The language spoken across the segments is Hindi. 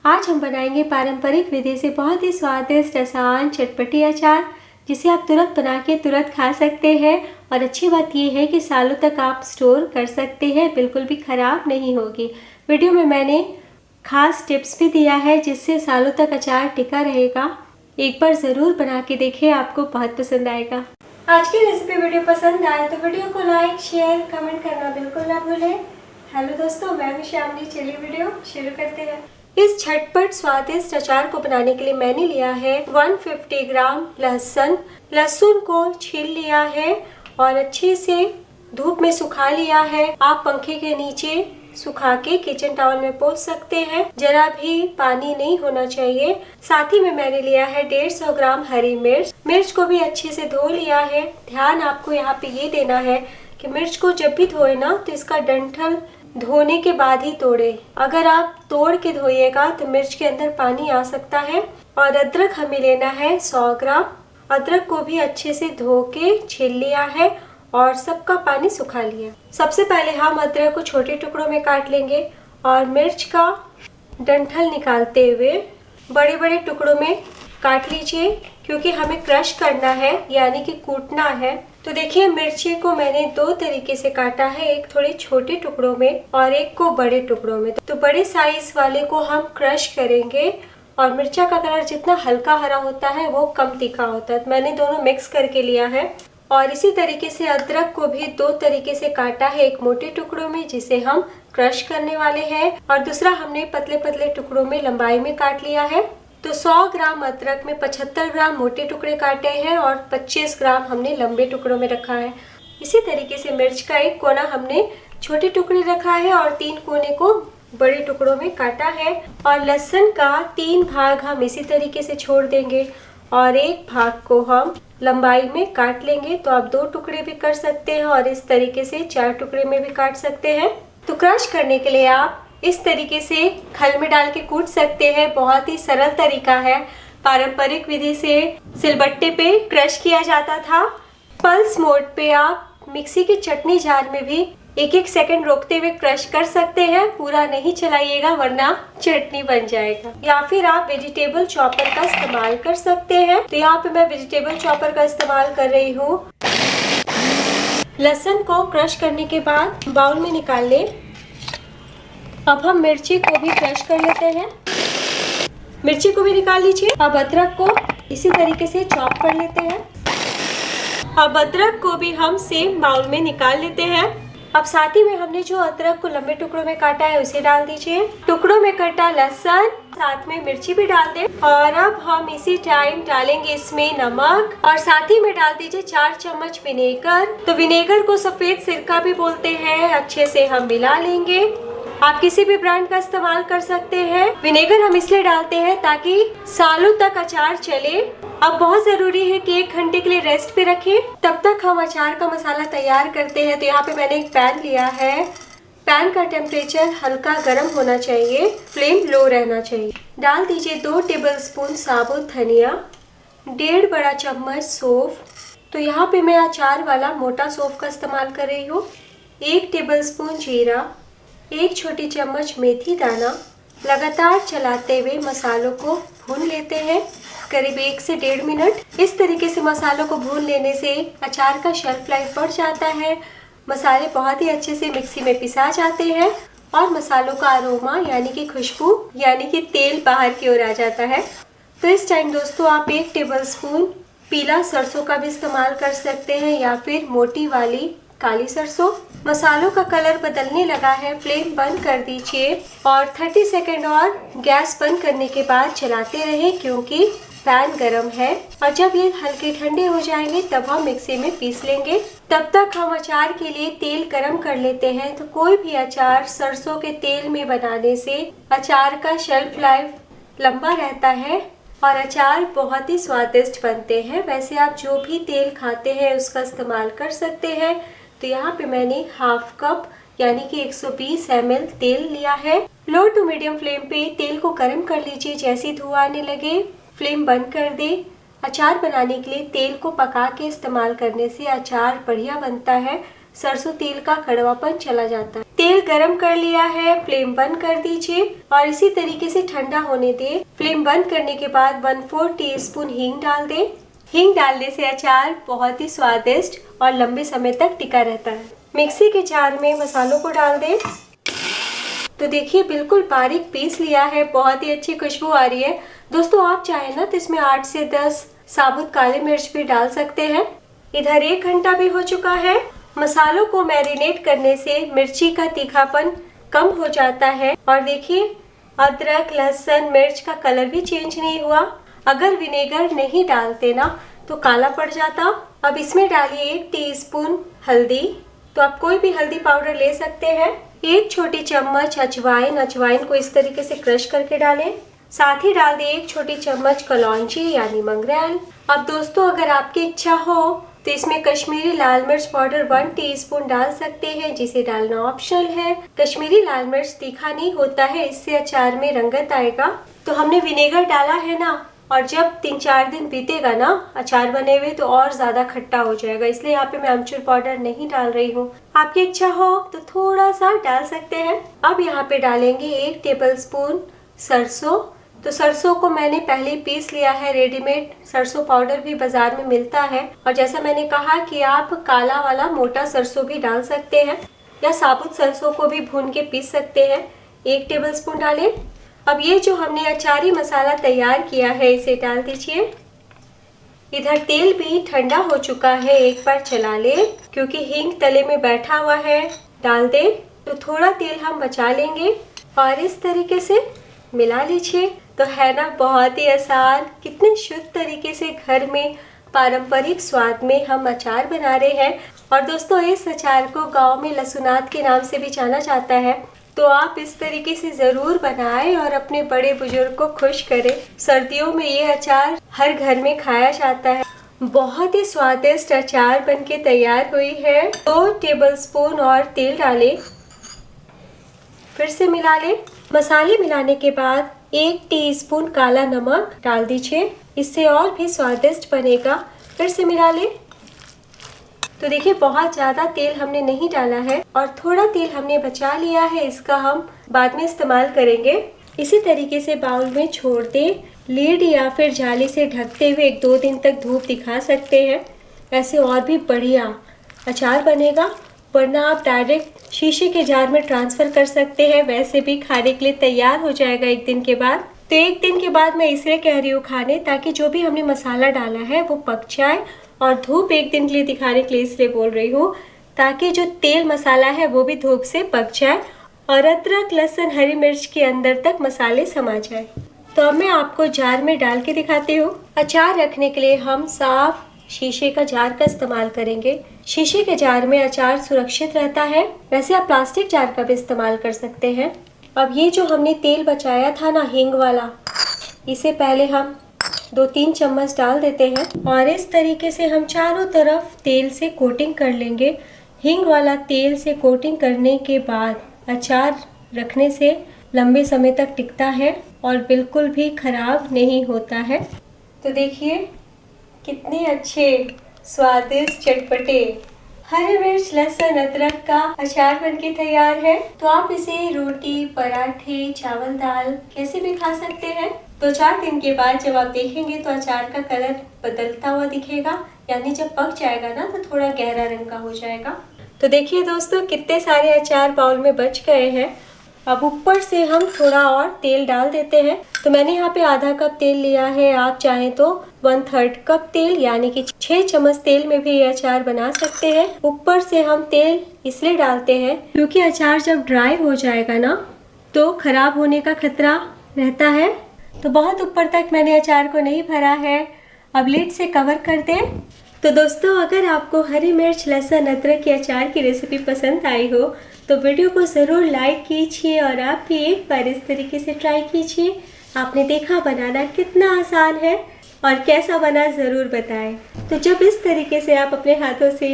आज हम बनाएंगे पारंपरिक विधि से बहुत ही स्वादिष्ट, आसान, चटपटी अचार, जिसे आप तुरंत बना के तुरंत खा सकते हैं। और अच्छी बात यह है कि सालों तक आप स्टोर कर सकते हैं, बिल्कुल भी ख़राब नहीं होगी। वीडियो में मैंने खास टिप्स भी दिया है जिससे सालों तक अचार टिका रहेगा। एक बार ज़रूर बना के देखें, आपको बहुत पसंद आएगा। आज की रेसिपी वीडियो पसंद आए तो वीडियो को लाइक, शेयर, कमेंट करना बिल्कुल ना भूलें। हेलो दोस्तों, मैं हूं श्यामली। चलिए वीडियो शुरू करते हैं। इस झटपट स्वादिष्ट अचार को बनाने के लिए मैंने लिया है 150 ग्राम लहसुन। लहसुन को छील लिया है और अच्छे से धूप में सुखा लिया है। आप पंखे के नीचे सुखा के किचन टॉवल में पोंछ सकते हैं, जरा भी पानी नहीं होना चाहिए। साथ ही में मैंने लिया है 150 ग्राम हरी मिर्च। मिर्च को भी अच्छे से धो लिया है। ध्यान आपको यहाँ पे ये देना है कि मिर्च को जब भी धोए ना तो इसका डंठल धोने के बाद ही तोड़े। अगर आप तोड़ के धोइएगा तो मिर्च के अंदर पानी आ सकता है। और अदरक हमें लेना है 100 ग्राम। अदरक को भी अच्छे से धो के छील लिया है और सबका पानी सुखा लिया। सबसे पहले हम अदरक को छोटे टुकड़ों में काट लेंगे और मिर्च का डंठल निकालते हुए बड़े बड़े टुकड़ों में काट लीजिए, क्योंकि हमें क्रश करना है, यानी कि कूटना है। तो देखिए, मिर्ची को मैंने दो तरीके से काटा है, एक थोड़े छोटे टुकड़ों में और एक को बड़े टुकड़ों में। तो बड़े साइज वाले को हम क्रश करेंगे और मिर्चा का कलर जितना हल्का हरा होता है वो कम तीखा होता है। मैंने दोनों मिक्स करके लिया है। और इसी तरीके से अदरक को भी दो तरीके से काटा है, एक मोटे टुकड़ों में जिसे हम क्रश करने वाले हैं और दूसरा हमने पतले पतले टुकड़ों में लंबाई में काट लिया है। तो 100 ग्राम अदरक में 75 ग्राम मोटे टुकड़े काटे हैं और 25 ग्राम हमने लंबे टुकड़ों में रखा है। इसी तरीके से मिर्च का एक कोना हमने छोटे टुकड़े रखा है और 3 कोने को बड़े टुकड़ों में काटा है। और लहसुन का 3 भाग हम इसी तरीके से छोड़ देंगे और एक भाग को हम लंबाई में काट लेंगे। तो आप 2 टुकड़े भी कर सकते हैं और इस तरीके से 4 टुकड़े में भी काट सकते हैं। तो क्रश करने के लिए आप इस तरीके से खल में डाल के कूट सकते हैं। बहुत ही सरल तरीका है। पारंपरिक विधि से सिलबट्टे पे क्रश किया जाता था। पल्स मोड पे आप मिक्सी के चटनी जार में भी 1-1 सेकंड रोकते हुए क्रश कर सकते हैं। पूरा नहीं चलाइएगा वरना चटनी बन जाएगा। या फिर आप वेजिटेबल चॉपर का इस्तेमाल कर सकते हैं। तो यहाँ पे मैं वेजिटेबल चॉपर का इस्तेमाल कर रही हूँ। लहसुन को क्रश करने के बाद बाउल में निकाल लें। अब हम मिर्ची को भी क्रश कर लेते हैं। मिर्ची को भी निकाल लीजिए। अब अदरक को इसी तरीके से चॉप कर लेते हैं। अब अदरक को भी हम सेम बाउल में निकाल लेते हैं। अब साथ ही में हमने जो अदरक को लंबे टुकड़ों में काटा है उसे डाल दीजिए। टुकड़ों में कटा लहसुन, साथ में मिर्ची भी डाल दें। और अब हम इसी टाइम डालेंगे इसमें नमक और साथ ही में डाल दीजिए 4 चम्मच विनेगर। तो विनेगर को सफेद सिरका भी बोलते हैं। अच्छे से हम मिला लेंगे। आप किसी भी ब्रांड का इस्तेमाल कर सकते हैं। विनेगर हम इसलिए डालते हैं ताकि सालों तक अचार चले। अब बहुत जरूरी है कि 1 घंटे के लिए रेस्ट पे रखें। तब तक हम अचार का मसाला तैयार करते हैं। तो यहाँ पे मैंने एक पैन लिया है। पैन का टेम्परेचर हल्का गर्म होना चाहिए, फ्लेम लो रहना चाहिए। डाल दीजिए 2 टेबलस्पून साबुत धनिया, 1.5 बड़ा चम्मच सौंफ। तो यहाँ पे मैं अचार वाला मोटा सौंफ का इस्तेमाल कर रही हूँ। 1 टेबलस्पून जीरा, 1 छोटी चम्मच मेथी दाना। लगातार चलाते हुए मसालों को भून लेते हैं करीब 1 से 1.5 मिनट। इस तरीके से मसालों को भून लेने से अचार का शेल्फ लाइफ बढ़ जाता है। मसाले बहुत ही अच्छे से मिक्सी में पिसा जाते हैं और मसालों का अरोमा यानी कि खुशबू यानी कि तेल बाहर की ओर आ जाता है। तो इस टाइम दोस्तों आप 1 टेबलस्पून पीला सरसों का भी इस्तेमाल कर सकते हैं या फिर मोटी वाली काली सरसों। मसालों का कलर बदलने लगा है। फ्लेम बंद कर दीजिए और 30 सेकंड और गैस बंद करने के बाद चलाते रहें, क्योंकि पैन गरम है। और जब ये हल्के ठंडे हो जाएंगे तब हम मिक्सी में पीस लेंगे। तब तक हम अचार के लिए तेल गरम कर लेते हैं। तो कोई भी अचार सरसों के तेल में बनाने से अचार का शेल्फ लाइफ लंबा रहता है और अचार बहुत ही स्वादिष्ट बनते हैं। वैसे आप जो भी तेल खाते हैं उसका इस्तेमाल कर सकते हैं। तो यहाँ पे मैंने हाफ कप यानी कि 120 ml तेल लिया है। लो टू मीडियम फ्लेम पे तेल को गर्म कर लीजिए। जैसे धुआं आने लगे फ्लेम बंद कर दे। अचार बनाने के लिए तेल को पका के इस्तेमाल करने से अचार बढ़िया बनता है। सरसों तेल का कड़वापन चला जाता है। तेल गरम कर लिया है, फ्लेम बंद कर दीजिए और इसी तरीके से ठंडा होने दें। फ्लेम बंद करने के बाद 1/4 टीस्पून हींग डाल दें। हींग डालने से अचार बहुत ही स्वादिष्ट और लंबे समय तक टिका रहता है। मिक्सी के जार में मसालों को डाल दें। तो देखिए बिल्कुल बारीक पीस लिया है, बहुत ही अच्छी खुशबू आ रही है। दोस्तों आप चाहें ना तो इसमें 8 से 10 साबुत काली मिर्च भी डाल सकते हैं। इधर 1 घंटा भी हो चुका है। मसालों को मैरिनेट करने से मिर्ची का तीखापन कम हो जाता है और देखिए अदरक, लहसुन, मिर्च का कलर भी चेंज नहीं हुआ। अगर विनेगर नहीं डालते ना तो काला पड़ जाता। अब इसमें डालिए 1 टीस्पून हल्दी, तो आप कोई भी हल्दी पाउडर ले सकते हैं। 1 छोटी चम्मच अजवाइन को इस तरीके से क्रश करके डालें। साथ ही डाल दिए 1 छोटी चम्मच कलौंजी यानी मंगरेल। अब दोस्तों अगर आपकी इच्छा हो तो इसमें कश्मीरी लाल मिर्च पाउडर 1 टीस्पून डाल सकते हैं, जिसे डालना ऑप्शनल है। कश्मीरी लाल मिर्च तीखा नहीं होता है, इससे अचार में रंगत आएगा। तो हमने विनेगर डाला है ना, और जब 3-4 दिन बीतेगा ना अचार बने हुए तो और ज्यादा खट्टा हो जाएगा, इसलिए यहाँ पे मैं अमचूर पाउडर नहीं डाल रही हूँ। आपकी इच्छा हो तो थोड़ा सा डाल सकते हैं। अब यहाँ पे डालेंगे 1 टेबलस्पून सरसों। तो सरसों को मैंने पहले पीस लिया है, रेडीमेड सरसों पाउडर भी बाजार में मिलता है। और जैसा मैंने कहा कि आप काला वाला मोटा सरसों भी डाल सकते हैं या साबुत सरसों को भी भून के पीस सकते हैं। 1 टेबलस्पून डालें। अब ये जो हमने अचारी मसाला तैयार किया है इसे डाल दीजिए। इधर तेल भी ठंडा हो चुका है, एक बार चला ले क्योंकि हींग तले में बैठा हुआ है। डाल दे तो थोड़ा तेल हम बचा लेंगे और इस तरीके से मिला लीजिए। तो है ना बहुत ही आसान, कितने शुद्ध तरीके से घर में पारंपरिक स्वाद में हम अचार बना रहे हैं। और दोस्तों इस अचार को गांव में लहसुनात के नाम से भी जाना जाता है। तो आप इस तरीके से ज़रूर बनाएं और अपने बड़े बुजुर्ग को खुश करें। सर्दियों में ये अचार हर घर में खाया जाता है। बहुत ही स्वादिष्ट अचार बनके तैयार हुई है। 2 टेबलस्पून और तेल डालें, फिर से मिला लें। मसाले मिलाने के बाद 1 टीस्पून काला नमक डाल दीजिए, इससे और भी स्वादिष्ट बनेगा। फिर से मिला लें। तो देखिए बहुत ज़्यादा तेल हमने नहीं डाला है और थोड़ा तेल हमने बचा लिया है, इसका हम बाद में इस्तेमाल करेंगे। इसी तरीके से बाउल में छोड़ दें। लीड या फिर जाली से ढकते हुए 1-2 दिन तक धूप दिखा सकते हैं, ऐसे और भी बढ़िया अचार बनेगा। वरना आप डायरेक्ट शीशे के जार में ट्रांसफ़र कर सकते हैं, वैसे भी खाने के लिए तैयार हो जाएगा 1 दिन के बाद। तो 1 दिन के बाद मैं इसलिए कह रही हूँ खाने, ताकि जो भी हमने मसाला डाला है वो पक जाए। और धूप 1 दिन के लिए दिखाने के लिए इसलिए बोल रही हूँ ताकि जो तेल मसाला है वो भी धूप से पक जाए और अदरक, लहसुन, हरी मिर्च के अंदर तक मसाले समा जाए। तो अब मैं आपको जार में डाल के दिखाती हूँ। अचार रखने के लिए हम साफ शीशे का जार का इस्तेमाल करेंगे। शीशे के जार में अचार सुरक्षित रहता है, वैसे आप प्लास्टिक जार का भी इस्तेमाल कर सकते हैं। अब ये जो हमने तेल बचाया था ना हींग वाला, इसे पहले हम 2-3 चम्मच डाल देते हैं और इस तरीके से हम चारों तरफ तेल से कोटिंग कर लेंगे। हींग वाला तेल से कोटिंग करने के बाद अचार रखने से लंबे समय तक टिकता है और बिल्कुल भी खराब नहीं होता है। तो देखिए कितने अच्छे स्वादिष्ट चटपटे हरी मिर्च, लहसुन, अदरक का अचार बनके तैयार है। तो आप इसे रोटी, पराठे, चावल, दाल कैसे भी खा सकते हैं। 2-4 दिन के बाद जब आप देखेंगे तो अचार का कलर बदलता हुआ दिखेगा, यानी जब पक जाएगा ना तो थोड़ा गहरा रंग का हो जाएगा। तो देखिए दोस्तों कितने सारे अचार बाउल में बच गए हैं। अब ऊपर से हम थोड़ा और तेल डाल देते हैं। तो मैंने यहाँ पे आधा कप तेल लिया है, आप चाहें तो 1/3 कप तेल यानी कि 6 चम्मच तेल में भी ये अचार बना सकते हैं। ऊपर से हम तेल इसलिए डालते हैं क्योंकि अचार जब ड्राई हो जाएगा ना तो खराब होने का खतरा रहता है। तो बहुत ऊपर तक मैंने अचार को नहीं भरा है। अब लिड से कवर कर दें। तो दोस्तों अगर आपको हरी मिर्च, लहसुन, अदरक के अचार की रेसिपी पसंद आई हो तो वीडियो को ज़रूर लाइक कीजिए और आप भी एक बार इस तरीके से ट्राई कीजिए। आपने देखा बनाना कितना आसान है और कैसा बना ज़रूर बताएं। तो जब इस तरीके से आप अपने हाथों से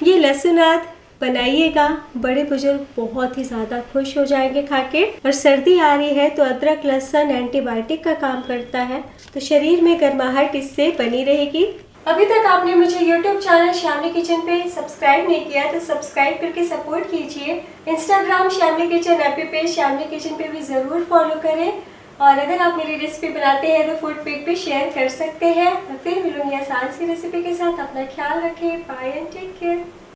ये लहसुनात बनाइएगा, बड़े बुजुर्ग बहुत ही ज़्यादा खुश हो जाएंगे खा के। और सर्दी आ रही है तो अदरक, लहसुन एंटीबायोटिक का काम करता है, तो शरीर में गर्माहट इससे बनी रहेगी। अभी तक आपने मुझे YouTube चैनल श्यामली किचन पे सब्सक्राइब नहीं किया तो सब्सक्राइब करके सपोर्ट कीजिए। इंस्टाग्राम श्यामली किचन ऐप पे श्यामली किचन पे भी ज़रूर फॉलो करें। और अगर आप मेरी रेसिपी बनाते हैं तो फूड पिक भी शेयर कर सकते हैं। मैं फिर मिलूंगी आसान सी रेसिपी के साथ। अपना ख्याल रखें। Bye and take care.